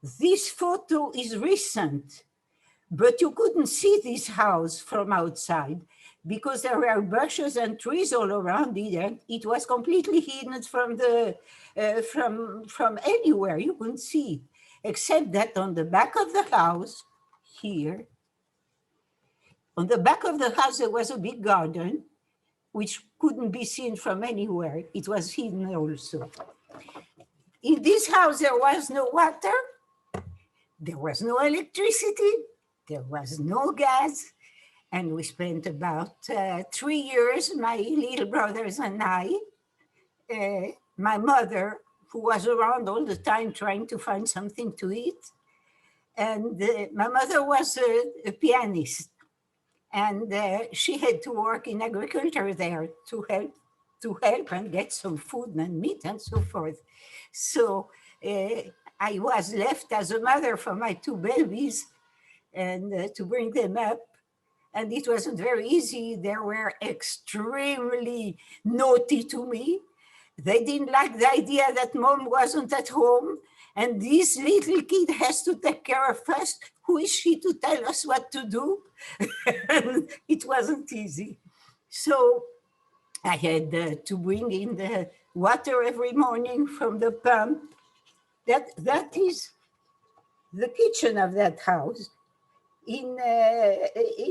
This photo is recent, but you couldn't see this house from outside because there were bushes and trees all around it, and it was completely hidden from the from anywhere. You couldn't see it, except that on the back of the house, here, on the back of the house, there was a big garden, which couldn't be seen from anywhere. It was hidden also. In this house, there was no water, there was no electricity, there was no gas, and we spent about 3 years, my little brothers and I, my mother, who was around all the time trying to find something to eat, and my mother was a pianist, and she had to work in agriculture there to help and get some food and meat and so forth. So I was left as a mother for my 2 babies and to bring them up. And it wasn't very easy. They were extremely naughty to me. They didn't like the idea that mom wasn't at home. And this little kid has to take care of us. Who is she to tell us what to do? It wasn't easy. So I had to bring in the water every morning from the pump. That is the kitchen of that house. In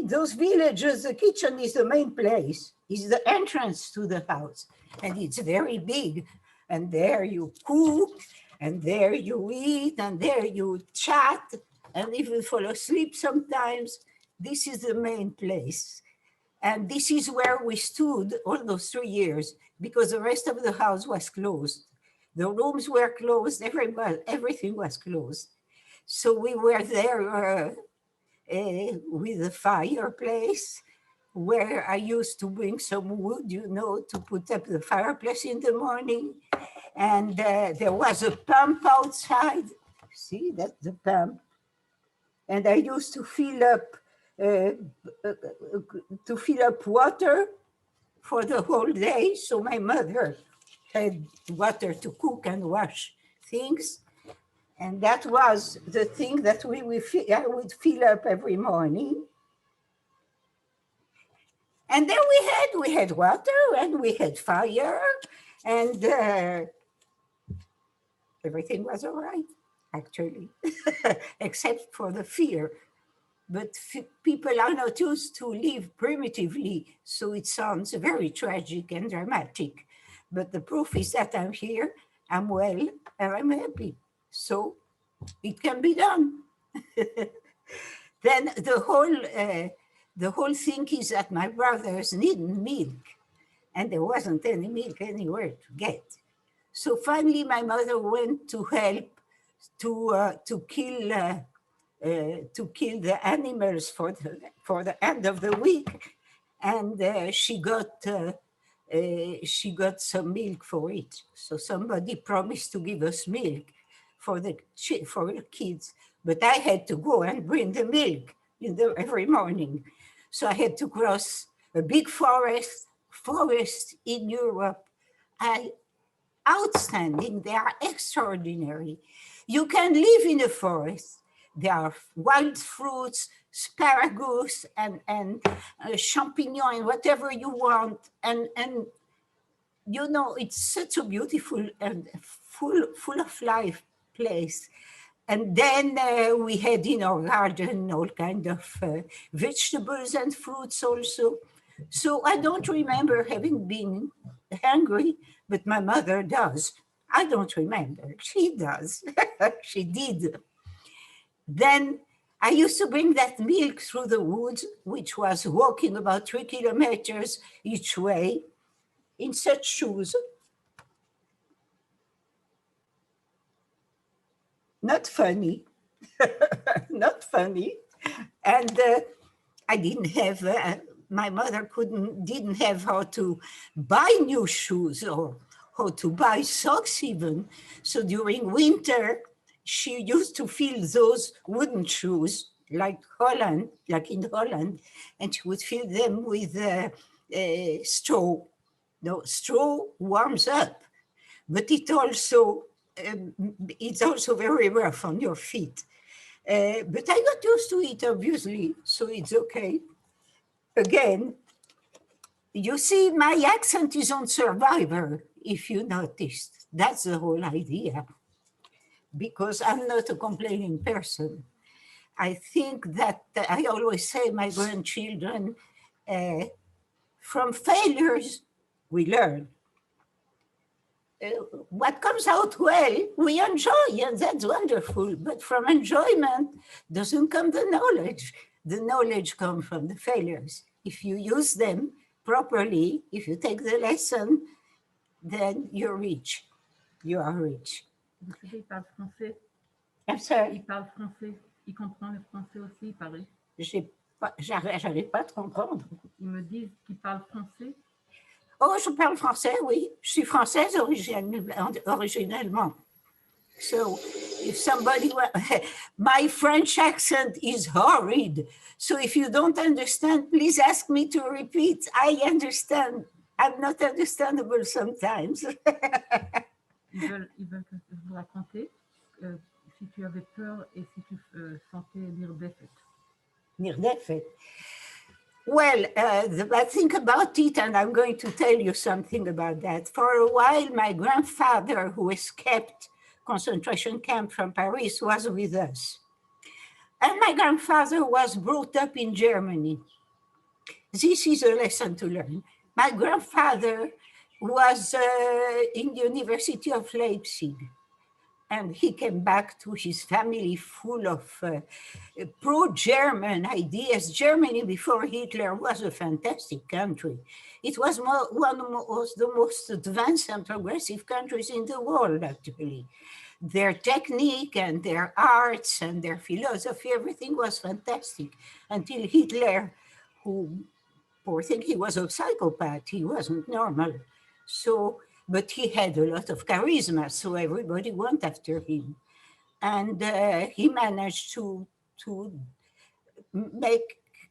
those villages, the kitchen is the main place, is the entrance to the house. And it's very big. And there you cook, and there you eat, and there you chat, and even fall asleep sometimes. This is the main place. And this is where we stood all those 3 years, because the rest of the house was closed. The rooms were closed, everything was closed. So we were there with a fireplace, where I used to bring some wood, to put up the fireplace in the morning. And there was a pump outside. See, that's the pump. And I used to fill up water for the whole day. So my mother had water to cook and wash things. And that was the thing that I would fill up every morning. And then we had water and we had fire, and everything was all right, actually, except for the fear. But people are not used to live primitively, so it sounds very tragic and dramatic. But the proof is that I'm here, I'm well, and I'm happy. So it can be done. Then the whole thing is that my brothers needed milk, and there wasn't any milk anywhere to get. So finally, my mother went to help to kill the animals for the end of the week, and she got some milk for it. So somebody promised to give us milk for the kids, but I had to go and bring the milk every morning. So I had to cross a big forest in Europe. Outstanding, they are extraordinary. You can live in a forest. There are wild fruits, asparagus, and champignon, and whatever you want. And it's such a beautiful and full of life place. And then we had in our garden all kind of vegetables and fruits also. So I don't remember having been hungry, but my mother does. I don't remember. She does. She did. Then I used to bring that milk through the woods, which was walking about 3 kilometers each way in such shoes. Not funny. Not funny. And I didn't have, my mother didn't have how to buy new shoes or how to buy socks even. So during winter, she used to fill those wooden shoes like in Holland, and she would fill them with straw. No, straw warms up, but it also it's also very rough on your feet. But I got used to it, obviously, so it's okay. Again, you see, my accent is on Survivor, if you noticed. That's the whole idea, because I'm not a complaining person. I think that I always say my grandchildren, from failures, we learn. What comes out well, we enjoy, and that's wonderful. But from enjoyment doesn't come the knowledge. The knowledge comes from the failures. If you use them properly, if you take the lesson, then you're rich. You are rich. Vous savez, il parle français. I'm sorry. Il parle français. Il comprend le français aussi, il paraît. J'arrive pas à te comprendre. Ils me disent qu'il parle français. Oh, je parle français, oui. Je suis française originellement. So if somebody, my French accent is horrid. So if you don't understand, please ask me to repeat. I understand. I'm not understandable sometimes. Ils veulent que vous raconter si tu avais peur et si tu sentais near-death. Near-death. Well, the bad thing about it, and I'm going to tell you something about that. For a while, my grandfather, who escaped concentration camp from Paris, was with us. And my grandfather was brought up in Germany. This is a lesson to learn. My grandfather was in the University of Leipzig. And he came back to his family full of pro-German ideas. Germany before Hitler was a fantastic country. It was one of the most advanced and progressive countries in the world, actually. Their technique and their arts and their philosophy, everything was fantastic until Hitler, who, poor thing, he was a psychopath. He wasn't normal. So, but he had a lot of charisma, so everybody went after him. And he managed to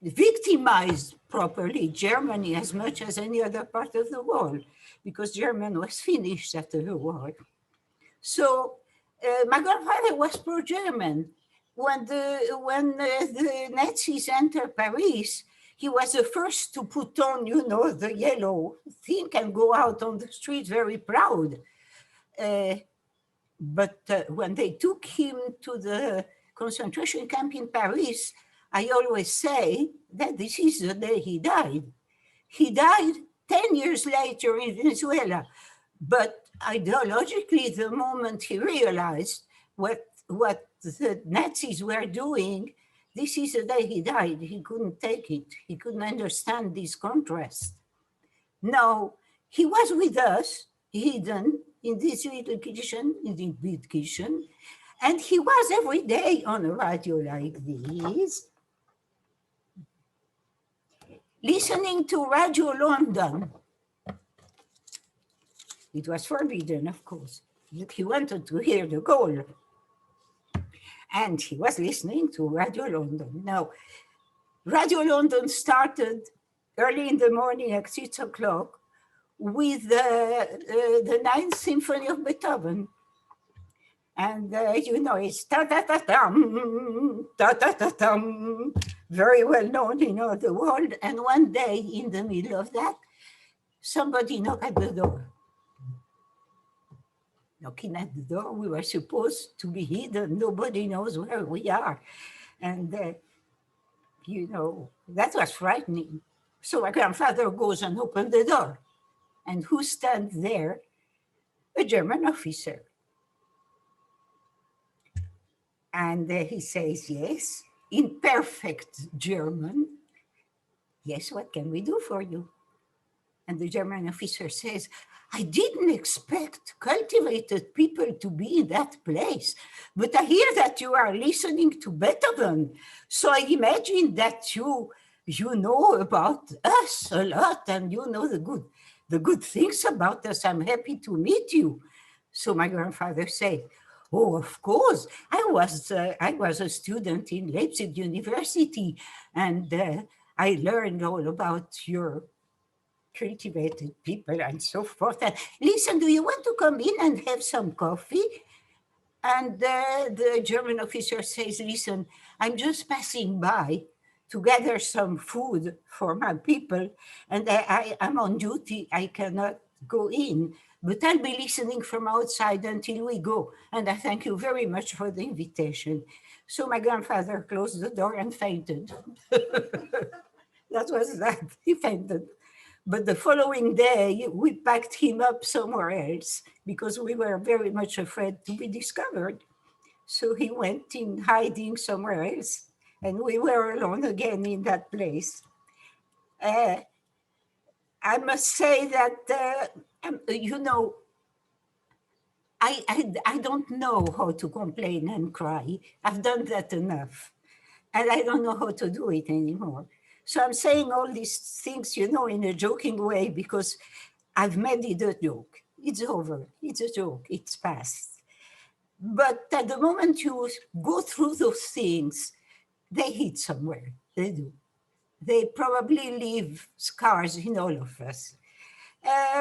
victimize properly Germany as much as any other part of the world, because Germany was finished after the war. So my grandfather was pro-German. When the Nazis entered Paris, he was the first to put on, the yellow thing and go out on the street very proud. But when they took him to the concentration camp in Paris, I always say that this is the day he died. He died 10 years later in Venezuela. But ideologically, the moment he realized what the Nazis were doing, this is the day he died. He couldn't take it. He couldn't understand this contrast. No, he was with us, hidden in this little kitchen, in the big kitchen, and he was every day on a radio like this, listening to Radio London. It was forbidden, of course. He wanted to hear the call. And he was listening to Radio London. Now, Radio London started early in the morning at 6 o'clock with the Ninth Symphony of Beethoven. And, it's ta-ta-ta-tum, ta-ta-ta-tum, very well known in all the world. And one day, in the middle of that, somebody knocked at the door. Knocking at the door, we were supposed to be hidden. Nobody knows where we are. And, that was frightening. So my grandfather goes and opens the door. And who stands there? A German officer. And he says, yes, in perfect German. Yes, what can we do for you? And the German officer says, I didn't expect cultivated people to be in that place, but I hear that you are listening to Beethoven. So I imagine that you know about us a lot and you know the good things about us. I'm happy to meet you. So my grandfather said, oh, of course. I was a student in Leipzig University, and I learned all about your cultivated people and so forth. And listen, do you want to come in and have some coffee? And the German officer says, listen, I'm just passing by to gather some food for my people, and I'm on duty, I cannot go in, but I'll be listening from outside until we go. And I thank you very much for the invitation. So my grandfather closed the door and fainted. That was that, he fainted. But the following day, we packed him up somewhere else because we were very much afraid to be discovered. So he went in hiding somewhere else, and we were alone again in that place. I must say that, you know, I don't know how to complain and cry. I've done that enough, and I don't know how to do it anymore. So I'm saying all these things, you know, in a joking way because I've made it a joke. It's over. It's a joke. It's past. But at the moment you go through those things, they hit somewhere. They do. They probably leave scars in all of us.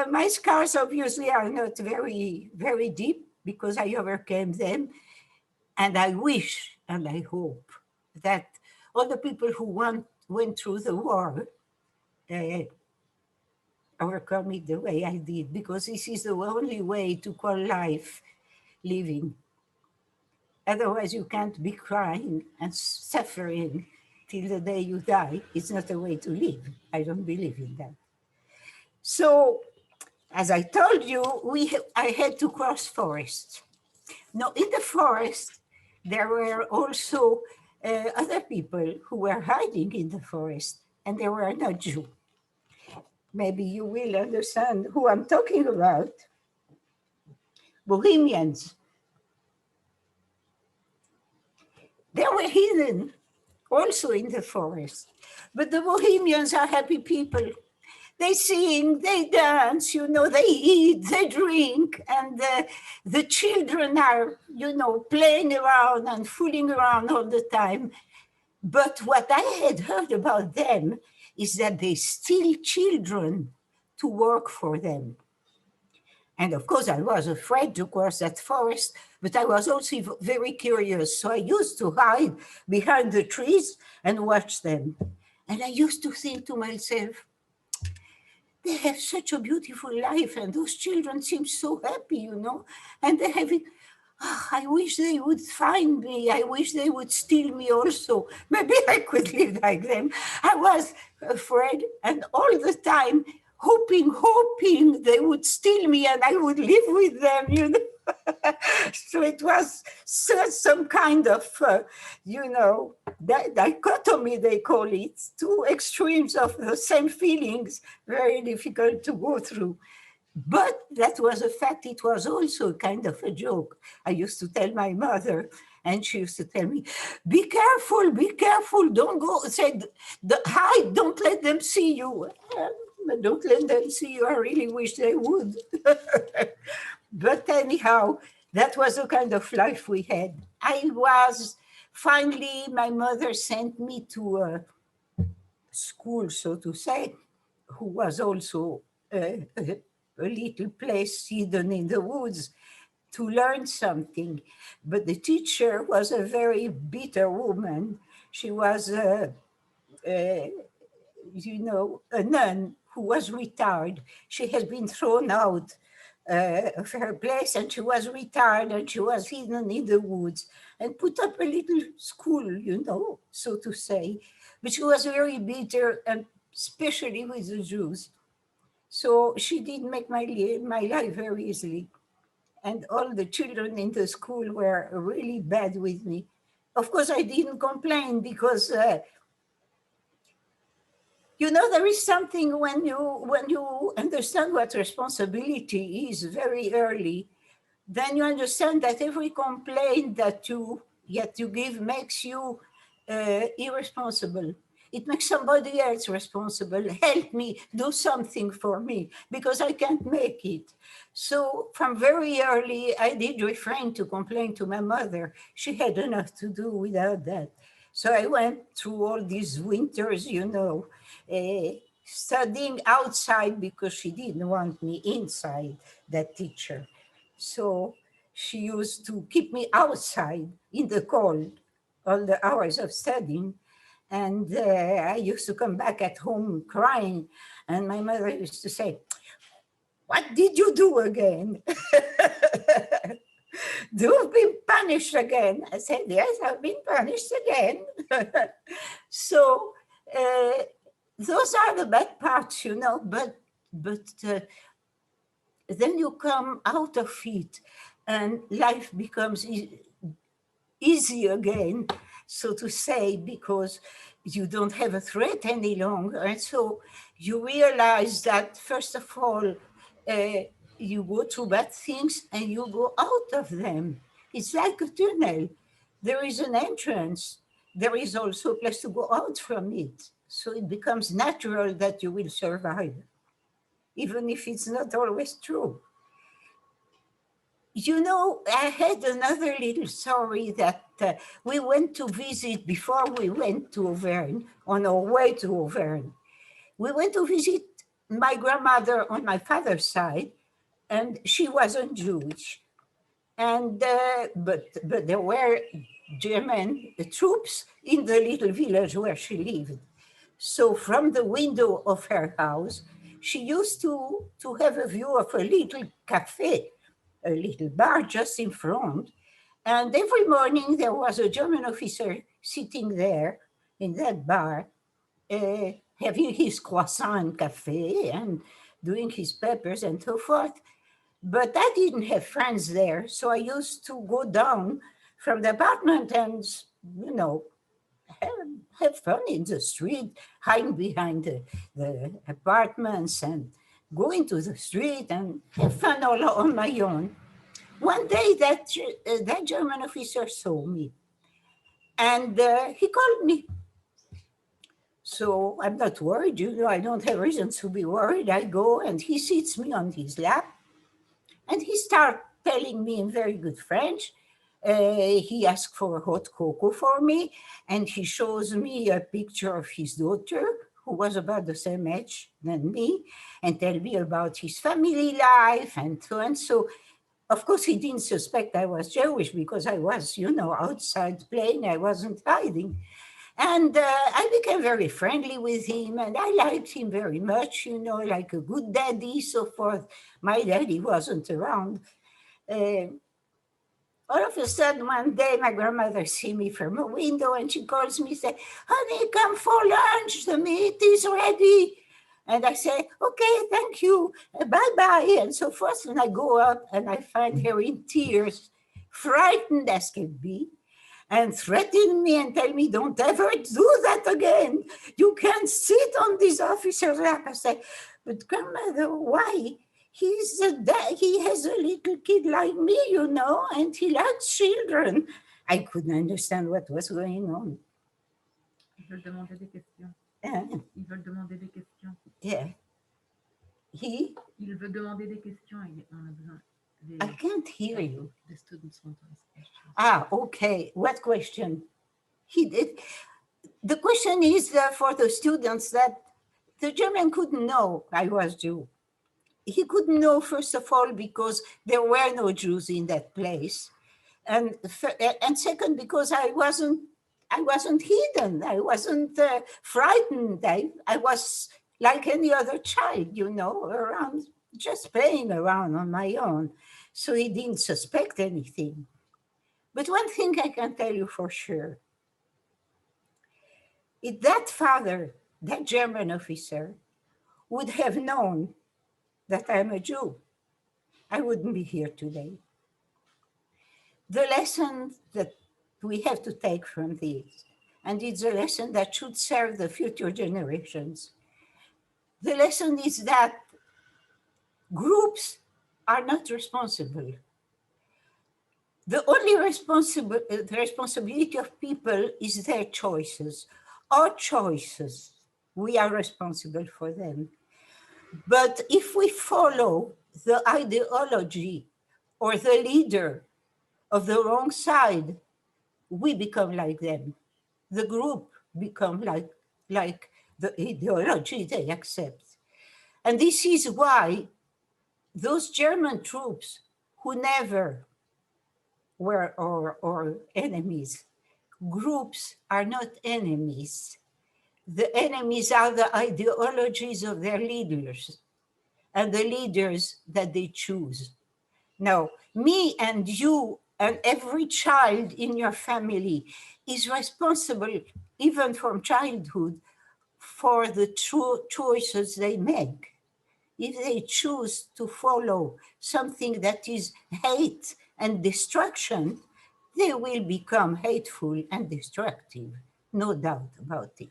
My scars obviously are not very, very deep because I overcame them. And I wish and I hope that all the people who went through the war uh, overcome it the way I did, because this is the only way to call life living. Otherwise, you can't be crying and suffering till the day you die. It's not a way to live. I don't believe in that. So, as I told you, I had to cross forests. Now, in the forest, there were also other people who were hiding in the forest, and they were not Jews. Maybe you will understand who I'm talking about. Bohemians. They were hidden also in the forest. But the Bohemians are happy people. They sing, they dance, you know, they eat, they drink, and the children are, you know, playing around and fooling around all the time. But what I had heard about them is that they steal children to work for them. And of course, I was afraid to cross that forest, but I was also very curious. So I used to hide behind the trees and watch them. And I used to think to myself, they have such a beautiful life, and those children seem so happy, you know, and they have it. Oh, I wish they would find me. I wish they would steal me also. Maybe I could live like them. I was afraid, and all the time hoping they would steal me and I would live with them, you know. So it was some kind of, you know, dichotomy, they call it, two extremes of the same feelings, very difficult to go through. But that was a fact. It was also kind of a joke. I used to tell my mother, and she used to tell me, be careful, don't go, said, hide, don't let them see you. Don't let them see you, I really wish they would. But anyhow, that was the kind of life we had. Finally, my mother sent me to a school, so to say, who was also a little place hidden in the woods to learn something. But the teacher was a very bitter woman. She was, you know, a nun who was retired. She had been thrown out of her place, and she was retired, and she was hidden in the woods and put up a little school, you know, so to say. But she was very bitter, and especially with the Jews. So she did make my life very easily. And all the children in the school were really bad with me. Of course, I didn't complain because, you know, there is something when you understand what responsibility is very early, then you understand that every complaint that you give makes you irresponsible. It makes somebody else responsible. Help me, do something for me, because I can't make it. So from very early, I did refrain to complain to my mother. She had enough to do without that. So I went through all these winters, you know, studying outside because she didn't want me inside, that teacher. So she used to keep me outside in the cold all the hours of studying. And I used to come back at home crying. And my mother used to say, "What did you do again?" "You've been punished again." I said, "Yes, I've been punished again." So those are the bad parts, but then you come out of it and life becomes easy again, so to say, because you don't have a threat any longer. And so you realize that, first of all, you go through bad things and you go out of them. It's like a tunnel. There is an entrance. There is also a place to go out from it. So it becomes natural that you will survive, even if it's not always true. I had another little story that we went to visit before we went to Auvergne, on our way to Auvergne. We went to visit my grandmother on my father's side, and she wasn't Jewish. And but there were German troops in the little village where she lived. So from the window of her house, she used to have a view of a little cafe, a little bar just in front. And every morning there was a German officer sitting there in that bar, having his croissant and cafe and doing his peppers and so forth. But I didn't have friends there, so I used to go down from the apartment and, you know, have fun in the street, hiding behind the apartments and go into the street and have fun all on my own. One day that German officer saw me and he called me. So I'm not worried, I don't have reasons to be worried. I go and he sits me on his lap and he starts telling me in very good French. He asked for hot cocoa for me, and he shows me a picture of his daughter, who was about the same age than me, and tell me about his family life and so on. So, of course, he didn't suspect I was Jewish because I was, outside playing. I wasn't hiding. And I became very friendly with him, and I liked him very much, like a good daddy, so forth. My daddy wasn't around. All of a sudden, one day, my grandmother see me from a window, and she calls me, say, "Honey, come for lunch. The meat is ready." And I say, "Okay, thank you. Bye-bye," and so forth. And I go up, and I find her in tears, frightened as can be, and threaten me and tell me, "Don't ever do that again. You can't sit on this officer's lap." I say, "But grandmother, why? He has a little kid like me, and he likes children." I couldn't understand what was going on. Ils veulent demander des questions. Uh, Ils veulent demander des questions. yeah. Il veut demander des questions. On a besoin. I can't hear you. The students want to ask questions. Ah, okay. What question? He did. The question is for the students that the German couldn't know I was Jew. He couldn't know, first of all, because there were no Jews in that place. And second, because I wasn't hidden. I wasn't frightened. I was like any other child, around, just playing around on my own. So he didn't suspect anything. But one thing I can tell you for sure, if that father, that German officer, would have known that I'm a Jew, I wouldn't be here today. The lesson that we have to take from this, and it's a lesson that should serve the future generations. The lesson is that groups are not responsible. The only the responsibility of people is their choices. Our choices, we are responsible for them. But if we follow the ideology or the leader of the wrong side, we become like them. The group become like the ideology they accept. And this is why those German troops who never or enemies. Groups are not enemies. The enemies are the ideologies of their leaders and the leaders that they choose. Now, me and you and every child in your family is responsible, even from childhood, for the true choices they make. If they choose to follow something that is hate and destruction, they will become hateful and destructive, no doubt about it.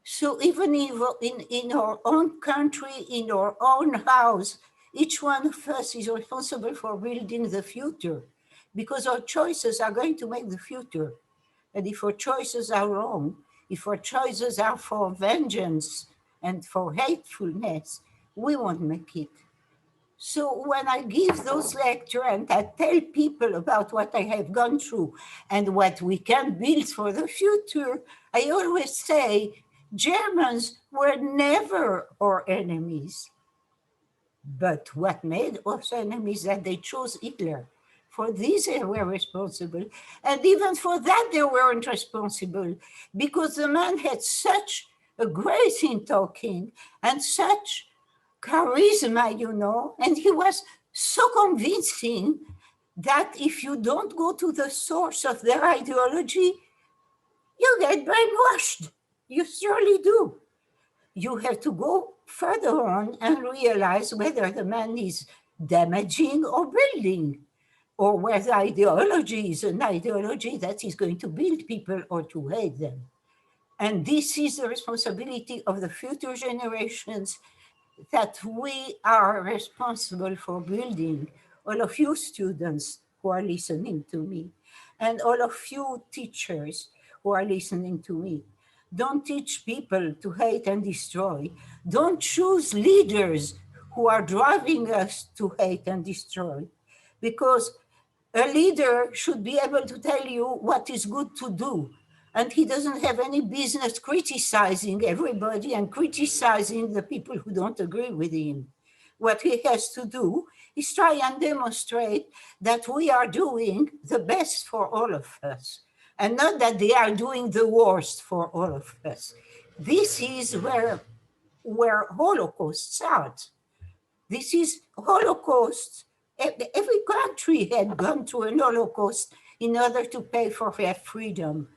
So even in our own country, in our own house, each one of us is responsible for building the future, because our choices are going to make the future. And if our choices are wrong, if our choices are for vengeance and for hatefulness, we won't make it. So when I give those lectures and I tell people about what I have gone through and what we can build for the future, I always say Germans were never our enemies. But what made us enemies that they chose Hitler. For this they were responsible. And even for that they weren't responsible, because the man had such a grace in talking and such charisma, and he was so convincing that if you don't go to the source of their ideology, you get brainwashed. You surely do. You have to go further on and realize whether the man is damaging or building, or whether ideology is an ideology that is going to build people or to hate them. And this is the responsibility of the future generations, that we are responsible for building. All of you students who are listening to me, and all of you teachers who are listening to me, don't teach people to hate and destroy. Don't choose leaders who are driving us to hate and destroy, because a leader should be able to tell you what is good to do. And he doesn't have any business criticizing everybody and criticizing the people who don't agree with him. What he has to do is try and demonstrate that we are doing the best for all of us, and not that they are doing the worst for all of us. This is where Holocaust starts. This is Holocaust. Every country had gone through an Holocaust in order to pay for their freedom.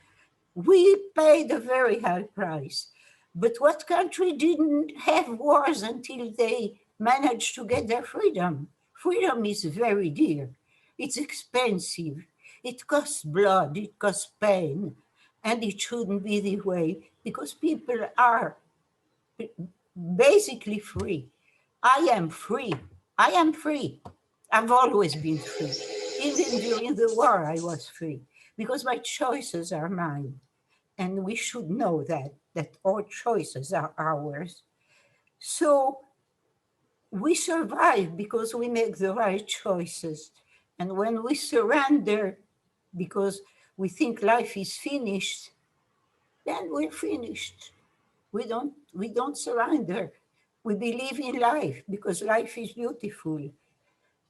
We paid a very high price. But what country didn't have wars until they managed to get their freedom? Freedom is very dear. It's expensive. It costs blood. It costs pain. And it shouldn't be the way, because people are basically free. I am free. I am free. I've always been free. Even during the war, I was free, because my choices are mine. And we should know that our choices are ours. So we survive because we make the right choices. And when we surrender because we think life is finished, then we're finished. We don't surrender. We believe in life because life is beautiful.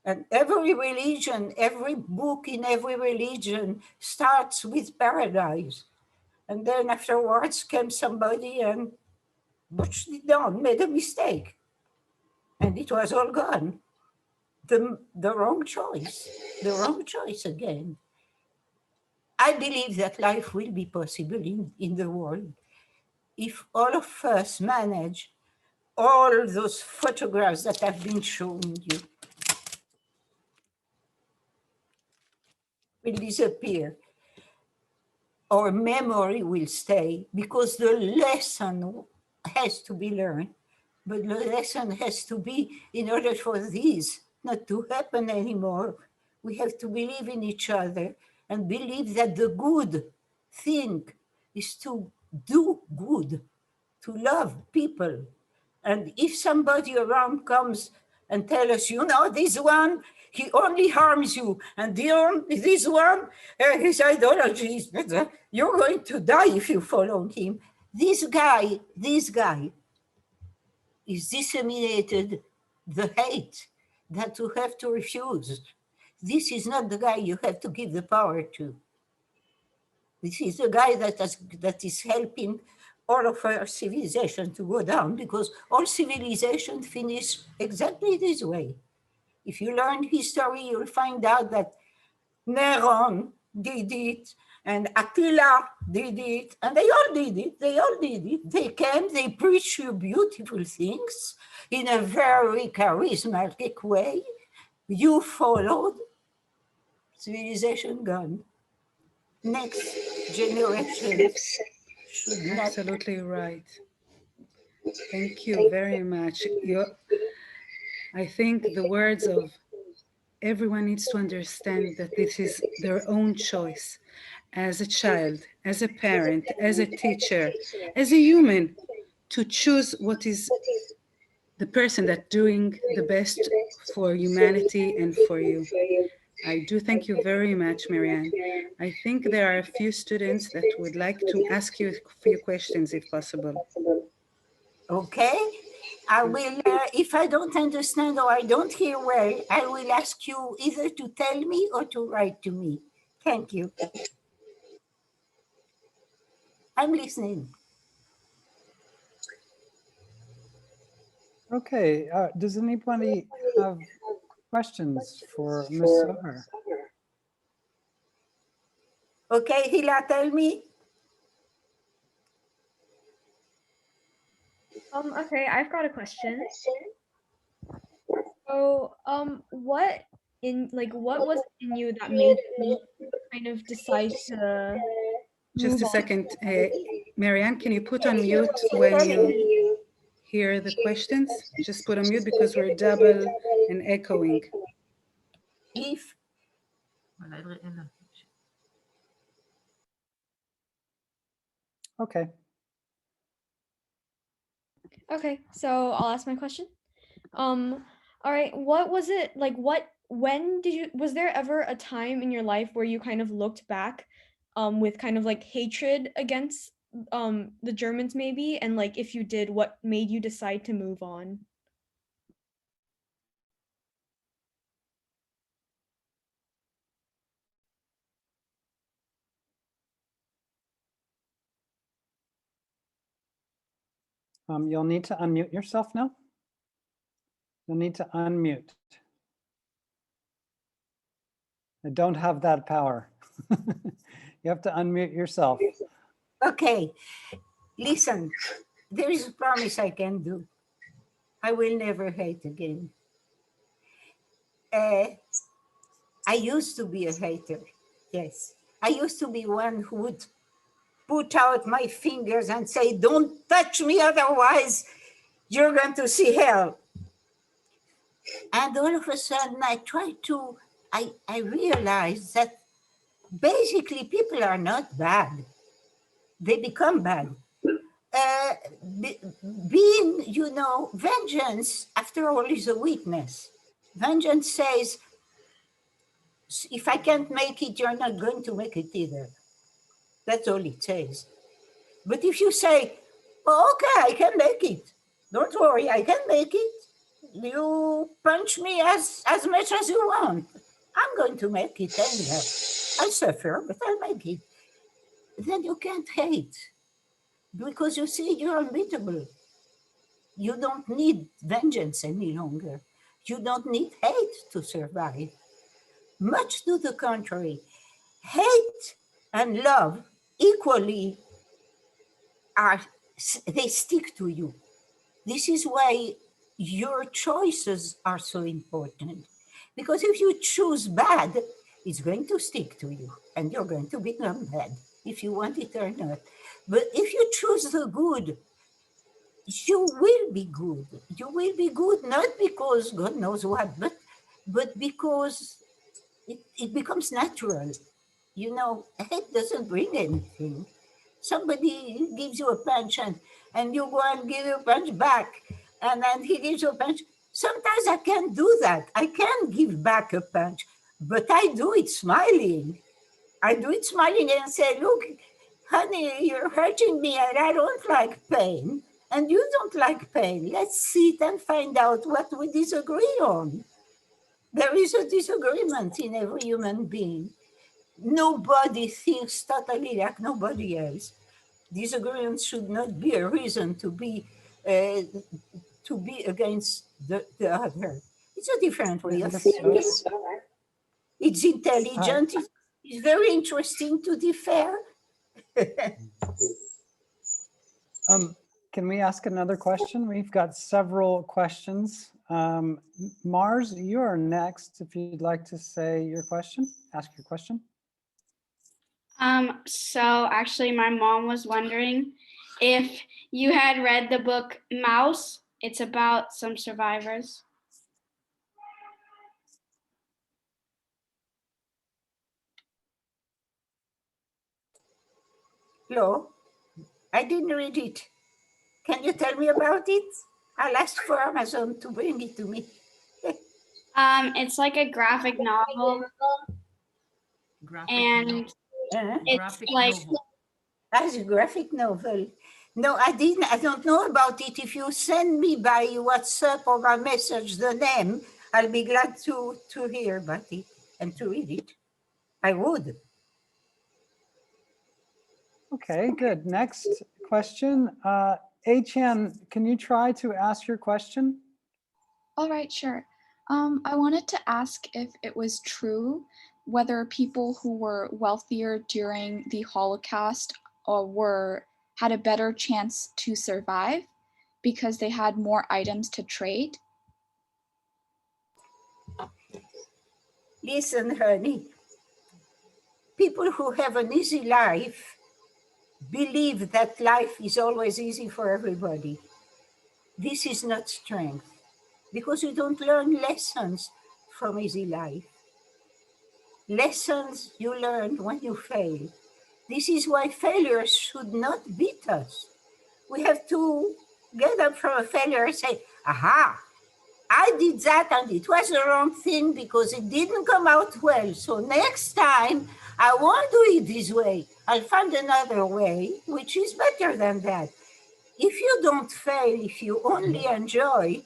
And every religion, every book in every religion starts with paradise. And then afterwards came somebody and pushed it down, made a mistake. And it was all gone. The wrong choice again. I believe that life will be possible in the world if all of us manage all those photographs that have been shown you will disappear. Our memory will stay, because the lesson has to be learned. But the lesson has to be, in order for this not to happen anymore, we have to believe in each other and believe that the good thing is to do good, to love people. And if somebody around comes and tell us, this one, he only harms you, and this one, his ideology is better, you're going to die if you follow him. This guy is disseminated the hate that you have to refuse. This is not the guy you have to give the power to. This is the guy that is helping all of our civilization to go down, because all civilization finish exactly this way. If you learn history, you'll find out that Neron did it, and Attila did it, and they all did it. They all did it. They came, they preached you beautiful things in a very charismatic way. You followed, civilization gone. Next generation should not. Absolutely right. Thank you very much. I think the words of everyone needs to understand that this is their own choice as a child, as a parent, as a teacher, as a human, to choose what is the person that's doing the best for humanity and for you. I do thank you very much, Marianne. I think there are a few students that would like to ask you a few questions, if possible. Okay, I will, if I don't understand or I don't hear well, I will ask you either to tell me or to write to me. Thank you. I'm listening. Okay, does anybody have questions for Ms. Soher? Okay, Hila, tell me. Okay, I've got a question. So, what was in you that made you kind of decide to Just move a on? second. Marianne, can you put on mute when you hear the questions? Just put on mute because we're double and echoing. If Voilà, elle. Okay. Okay, so I'll ask my question. All right, what was it like? Was there ever a time in your life where you kind of looked back, with kind of like hatred against the Germans maybe, and like if you did, what made you decide to move on? You'll need to unmute yourself now. You'll need to unmute. I don't have that power. You have to unmute yourself. okay, listen, there is a promise I can do. I will never hate again. I used to be a hater, yes. I used to be one who would put out my fingers and say, don't touch me, otherwise you're going to see hell. And all of a sudden I realized that basically people are not bad. They become bad. Being, vengeance, after all, is a weakness. Vengeance says, if I can't make it, you're not going to make it either. That's all it says. But if you say, oh, okay, I can make it. Don't worry, I can make it. You punch me as much as you want. I'm going to make it anyhow. I'll suffer, but I'll make it. Then you can't hate, because you see, you're unbeatable. You don't need vengeance any longer. You don't need hate to survive. Much to the contrary, hate and love equally they stick to you. This is why your choices are so important. Because if you choose bad, it's going to stick to you and you're going to become bad, if you want it or not. But if you choose the good, you will be good. You will be good, not because God knows what, but because it becomes natural. Hate doesn't bring anything. Somebody gives you a punch and you go and give a punch back, and then he gives you a punch. Sometimes I can't do that. I can't give back a punch, but I do it smiling. I do it smiling and say, look, honey, you're hurting me and I don't like pain. And you don't like pain. Let's sit and find out what we disagree on. There is a disagreement in every human being. Nobody thinks totally like nobody else. Disagreement should not be a reason to be against the other. It's a different way of thinking. It's intelligent. It's very interesting to differ. Can we ask another question? We've got several questions. Mars, you are next if you'd like to say your question, ask your question. So actually my mom was wondering if you had read the book Mouse. It's about some survivors. No, I didn't read it. Can you tell me about it? I'll ask for Amazon to bring it to me. It's like a graphic novel, and it's like as a graphic novel. No, I didn't. I don't know about it. If you send me by WhatsApp or by message the name, I'll be glad to hear about it and to read it. I would. Okay, good. Next question. Achan, can you try to ask your question? All right, sure. I wanted to ask if it was true whether people who were wealthier during the Holocaust had a better chance to survive because they had more items to trade. Listen, honey. People who have an easy life believe that life is always easy for everybody. This is not strength, because you don't learn lessons from easy life. Lessons you learn when you fail. This is why failures should not beat us. We have to get up from a failure and say, aha, I did that and it was the wrong thing because it didn't come out well. So next time, I won't do it this way. I'll find another way, which is better than that. If you don't fail, if you only enjoy,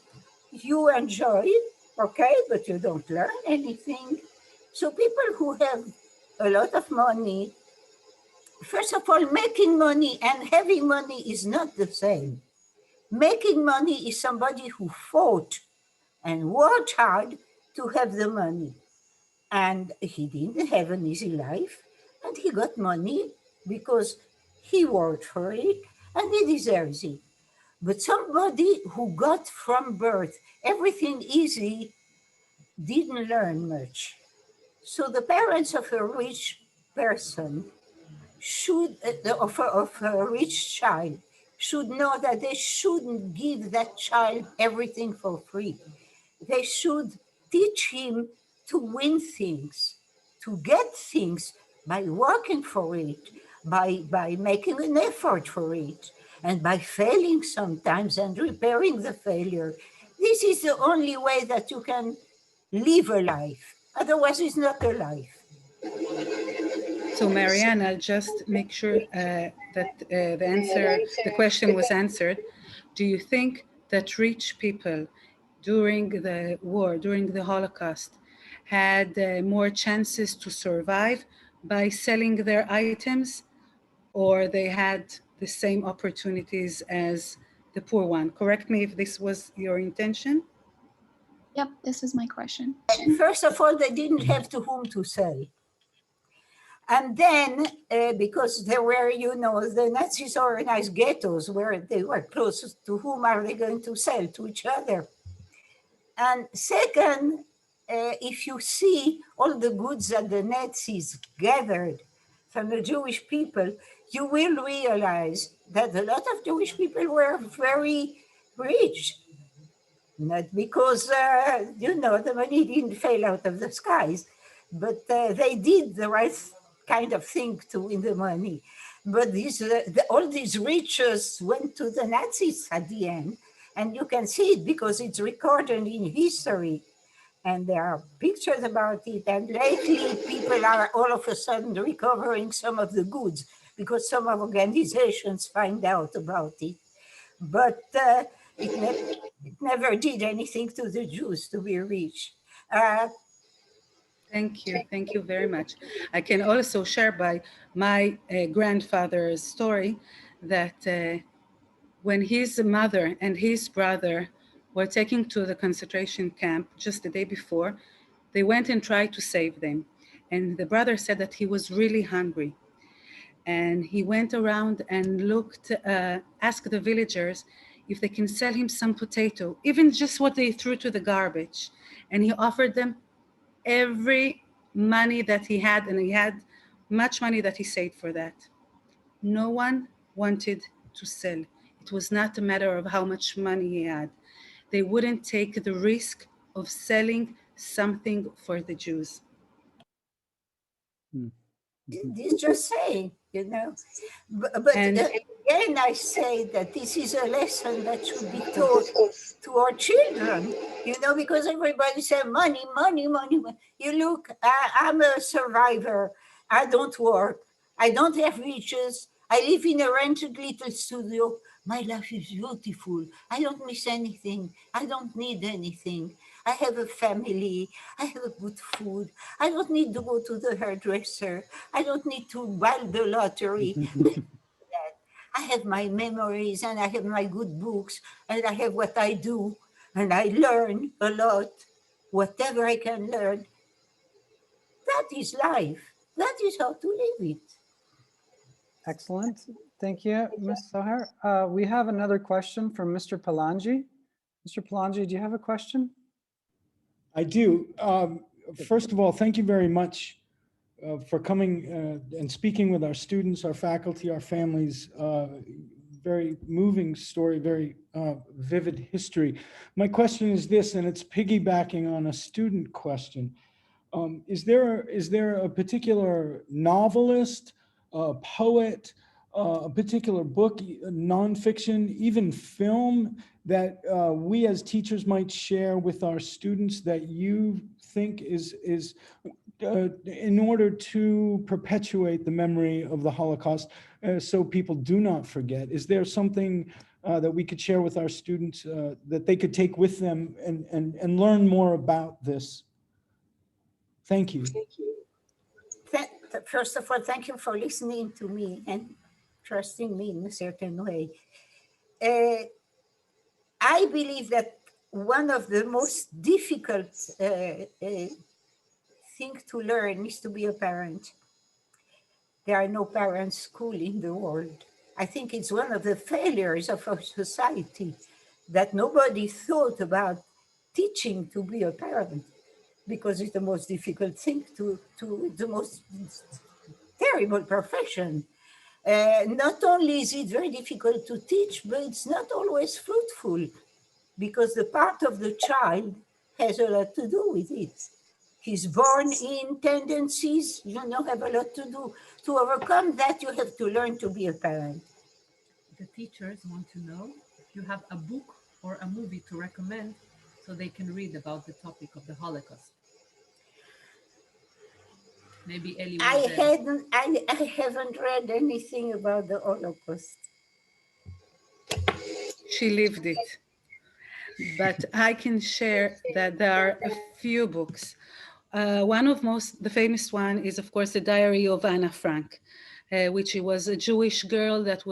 you enjoy, okay, but you don't learn anything. So people who have a lot of money, first of all, making money and having money is not the same. Making money is somebody who fought and worked hard to have the money. And he didn't have an easy life, and he got money because he worked for it and he deserves it. But somebody who got from birth everything easy didn't learn much. So the parents of a rich person should, of a rich child, should know that they shouldn't give that child everything for free. They should teach him to win things, to get things by working for it, by making an effort for it, and by failing sometimes and repairing the failure. This is the only way that you can live a life. Otherwise, it's not a life. So Marianne, I'll just make sure that the question was answered. Do you think that rich people during the war, during the Holocaust, had more chances to survive by selling their items, or they had the same opportunities as the poor one? Correct me if this was your intention. Yep, this is my question. First of all, they didn't have to whom to sell. And then, because there were, the Nazis organized ghettos where they were close to whom are they going to sell? To each other. And second, if you see all the goods that the Nazis gathered from the Jewish people, you will realize that a lot of Jewish people were very rich. Not because, the money didn't fall out of the skies, but they did the right kind of thing to win the money. But all these riches went to the Nazis at the end. And you can see it because it's recorded in history. And there are pictures about it. And lately, people are all of a sudden recovering some of the goods because some organizations find out about it. But it never did anything to the Jews to be rich. Uh, Thank you. Thank you very much. I can also share by my grandfather's story that when his mother and his brother were taken to the concentration camp just the day before, they went and tried to save them. And the brother said that he was really hungry. And he went around and asked the villagers if they can sell him some potato, even just what they threw to the garbage. And he offered them every money that he had, and he had much money that he saved for that. No one wanted to sell. It was not a matter of how much money he had. They wouldn't take the risk of selling something for the Jews. This just saying, But again, I say that this is a lesson that should be taught to our children, because everybody says money, money, money. You look, I'm a survivor. I don't work. I don't have riches. I live in a rented little studio. My life is beautiful. I don't miss anything. I don't need anything. I have a family. I have a good food. I don't need to go to the hairdresser. I don't need to buy the lottery. I have my memories and I have my good books and I have what I do and I learn a lot, whatever I can learn. That is life. That is how to live it. Excellent. Thank you, Ms. Soher. We have another question from Mr. Palangi. Mr. Palangi, do you have a question? I do. First of all, thank you very much for coming and speaking with our students, our faculty, our families. Very moving story, very vivid history. My question is this, and it's piggybacking on a student question. Is there a particular novelist, a poet, a particular book, nonfiction, even film that we as teachers might share with our students that you think is in order to perpetuate the memory of the Holocaust so people do not forget? Is there something that we could share with our students that they could take with them and learn more about this? Thank you. First of all, thank you for listening to me and trusting me in a certain way. I believe that one of the most difficult things to learn is to be a parent. There are no parent school in the world. I think it's one of the failures of our society that nobody thought about teaching to be a parent, because it's the most difficult thing the most terrible profession. Not only is it very difficult to teach, but it's not always fruitful, because the part of the child has a lot to do with it. He's born in tendencies, have a lot to do. To overcome that, you have to learn to be a parent. The teachers want to know if you have a book or a movie to recommend so they can read about the topic of the Holocaust. Maybe Ellie I haven't read anything about the Holocaust. She lived it. But I can share that there are a few books. One of the famous one is, of course, the Diary of Anna Frank, which was a Jewish girl that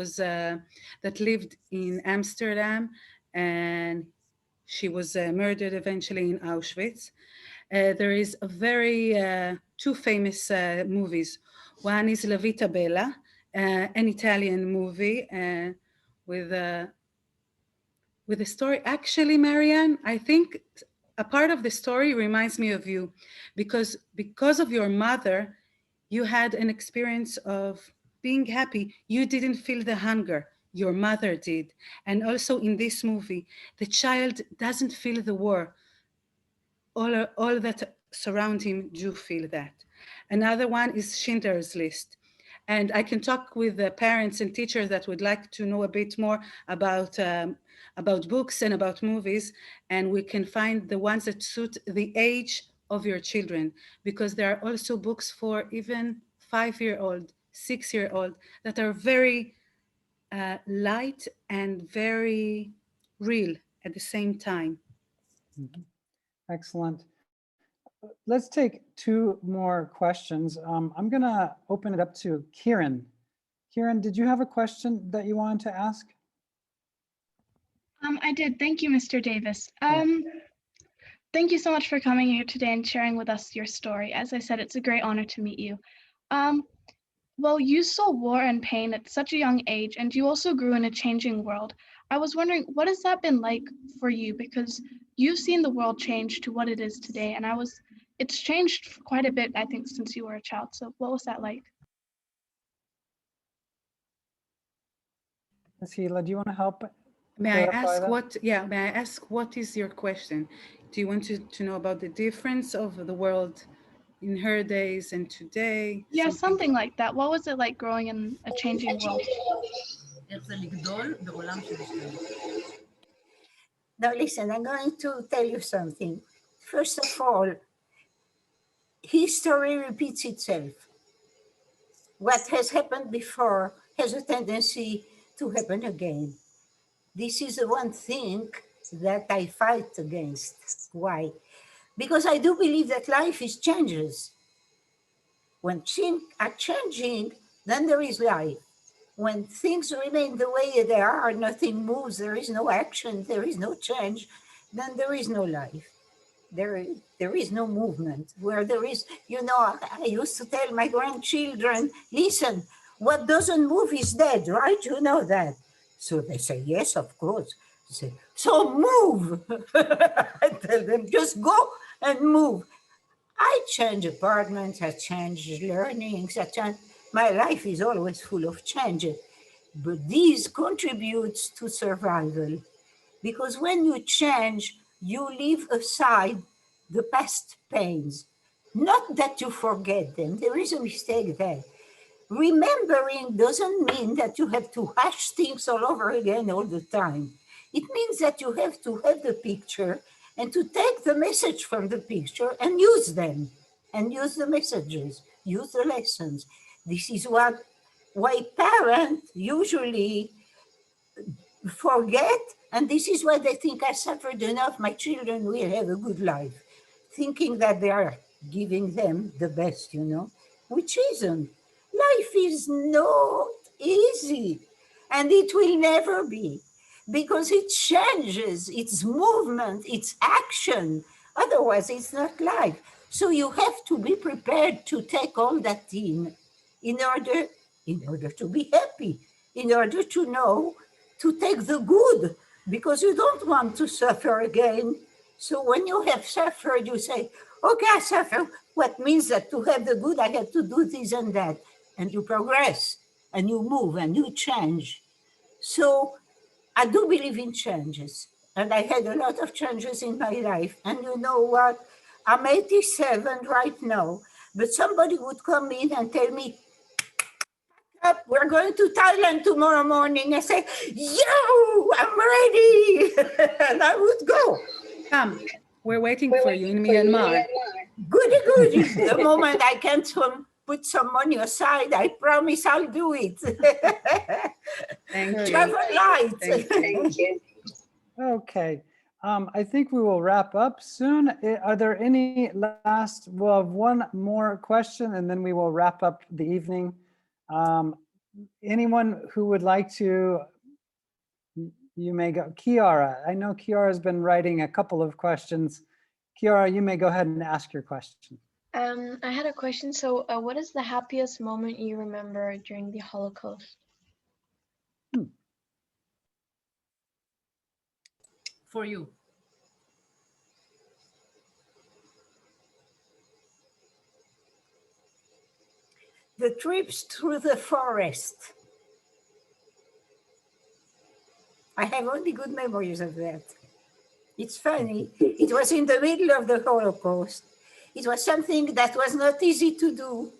lived in Amsterdam, and she was murdered eventually in Auschwitz. There is two famous movies. One is La Vita Bella, an Italian movie with a story. Actually, Marianne, I think a part of the story reminds me of you, because of your mother, you had an experience of being happy. You didn't feel the hunger. Your mother did. And also in this movie, the child doesn't feel the war. All that surround him do feel that. Another one is Schindler's List. And I can talk with the parents and teachers that would like to know a bit more about books and about movies, and we can find the ones that suit the age of your children, because there are also books for even 5-year-old, 6-year-old that are very light and very real at the same time. Excellent. let's take two more questions. I'm gonna open it up to Kieran. Kieran, did you have a question that you wanted to ask? I did. Thank you, Mr. Davis. Thank you so much for coming here today and sharing with us your story. As I said, it's a great honor to meet you. Well, you saw war and pain at such a young age, and you also grew in a changing world. I was wondering, what has that been like for you? Because you've seen the world change to what it is today, and it's changed quite a bit, I think, since you were a child. So what was that like? Ms. Hila, do you want to help? May I clarify ask that? may I ask what is your question? Do you want to know about the difference of the world in her days and today? Yeah, something like that. What was it like growing in a changing world? Now listen, I'm going to tell you something. First of all, history repeats itself. What has happened before has a tendency to happen again. This is the one thing that I fight against. Why? Because I do believe that life is changes. When things are changing, then there is life. When things remain the way they are, nothing moves, there is no action, there is no change, then there is no life. There is no movement. Where there is, I used to tell my grandchildren, listen, what doesn't move is dead, right? You know that. So they say, yes, of course. I say, so move. I tell them, just go and move. I change apartments, I change learnings, my life is always full of changes. But these contributes to survival. Because when you change, you leave aside the past pains. Not that you forget them, there is a mistake there. Remembering doesn't mean that you have to hash things all over again all the time. It means that you have to have the picture and to take the message from the picture and use them, and use the messages, use the lessons. This is why parents usually forget, and this is why they think I suffered enough, my children will have a good life, thinking that they are giving them the best, which isn't. Life is not easy, and it will never be, because it changes, it's movement, it's action. Otherwise, it's not life. So you have to be prepared to take all that in order to be happy, in order to know to take the good, because you don't want to suffer again. So when you have suffered, you say, okay, I suffer. What means that to have the good, I have to do this and that. And you progress, and you move, and you change. So I do believe in changes. And I had a lot of changes in my life. And you know what? I'm 87 right now. But somebody would come in and tell me, up, we're going to Thailand tomorrow morning. I say, yo, I'm ready. And I would go. Come, we're waiting for you in Myanmar. Goody, goody. The moment I can put some money aside, I promise I'll do it. Thank you. Travel light. Thank you. Okay. I think we will wrap up soon. Are there any last, we'll have one more question and then we will wrap up the evening. Anyone who would like to, you may go. Kiara, I know Kiara has been writing a couple of questions. Kiara, you may go ahead and ask your question. I had a question. So what is the happiest moment you remember during the Holocaust? For you. The trips through the forest. I have only good memories of that. It's funny, it was in the middle of the Holocaust. It was something that was not easy to do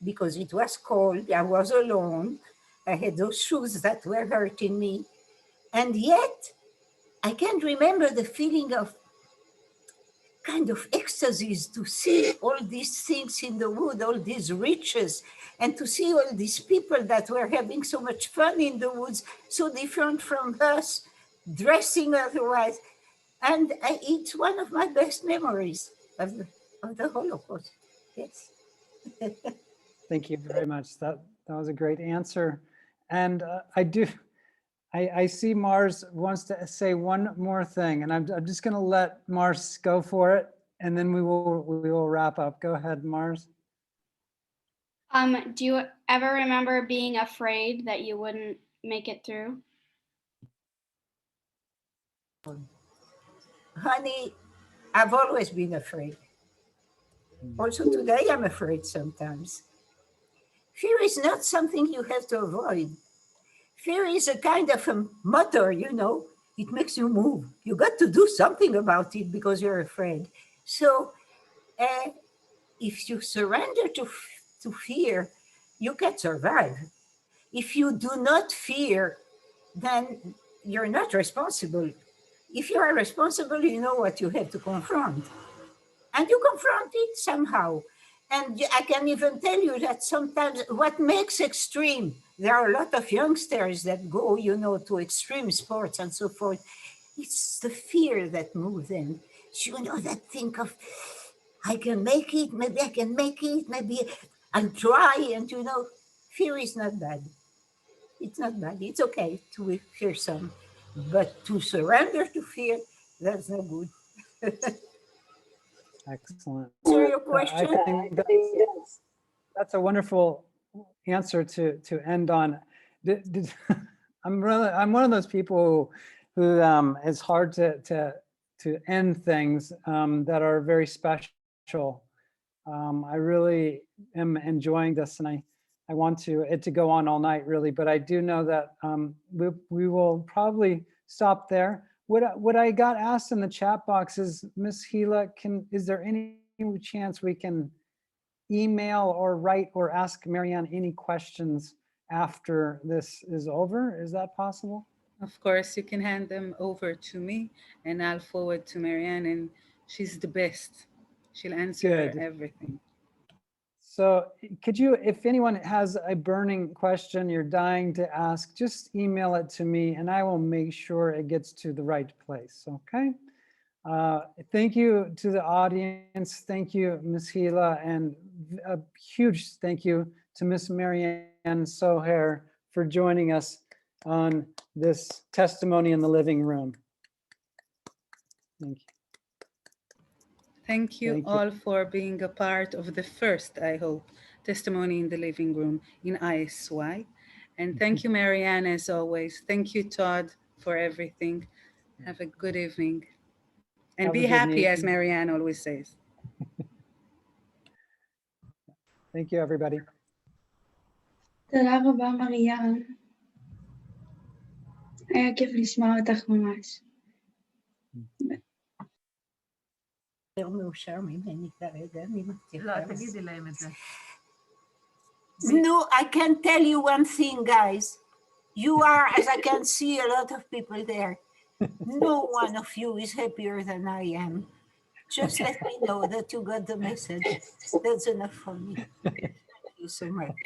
because it was cold, I was alone, I had those shoes that were hurting me. And yet, I can remember the feeling of kind of ecstasies to see all these things in the wood, all these riches, and to see all these people that were having so much fun in the woods, so different from us, dressing otherwise. And it's one of my best memories of the Holocaust. Yes. Thank you very much. That was a great answer. And I see Mars wants to say one more thing, and I'm just going to let Mars go for it, and then we will wrap up. Go ahead, Mars. Do you ever remember being afraid that you wouldn't make it through? Honey, I've always been afraid. Also today, I'm afraid sometimes. Fear is not something you have to avoid. Fear is a kind of a motor, you know. It makes you move. You got to do something about it because you're afraid. So if you surrender to fear, you can survive. If you do not fear, then you're not responsible. If you are responsible, you know what you have to confront. And you confront it somehow. And I can even tell you that sometimes what makes extreme, there are a lot of youngsters that go, you know, to extreme sports and so forth. It's the fear that moves them. You know, that think of, I can make it, maybe I can make it, maybe I'll try. And you know, fear is not bad. It's not bad. It's okay to fear some. But to surrender to fear, that's not good. Excellent. Answer your question? I think that's a wonderful answer to end on. I'm one of those people who it's hard to end things that are very special. I really am enjoying this, and I want it to go on all night, really. But I do know that we will probably stop there. What I got asked in the chat box is, Miss Gila, is there any chance we can email or write or ask Marianne any questions after this is over? Is that possible? Of course, you can hand them over to me and I'll forward to Marianne, and she's the best. She'll answer Good. everything. So could you, if anyone has a burning question you're dying to ask, just email it to me and I will make sure it gets to the right place, okay? Thank you to the audience. Thank you, Ms. Gila, and a huge thank you to Ms. Marianne Soher for joining us on this testimony in the living room. Thank you. Thank you all for being a part of the first, I hope, testimony in the living room in ISY. And thank you, Marianne, as always. Thank you, Todd, for everything. Have a good evening. And be happy, as Marianne always says. Thank you, everybody. תודה רבה, מריאן. היה כיף לשמוע אותך ממש. מאושר ממני כרגע, אני מבטיחה. לא, תגידי להם את זה. No, I can tell you one thing, guys. You are, as I can see a lot of people there, no one of you is happier than I am. Just let me know that you got the message. That's enough for me. Thank you so much.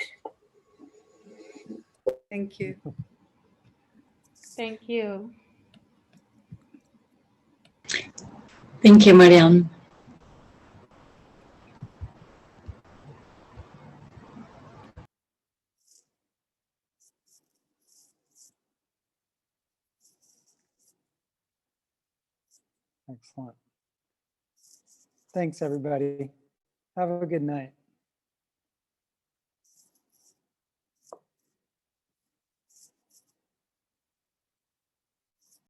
Thank you. Thank you. Thank you, Marianne. Excellent. Thanks, everybody. Have a good night.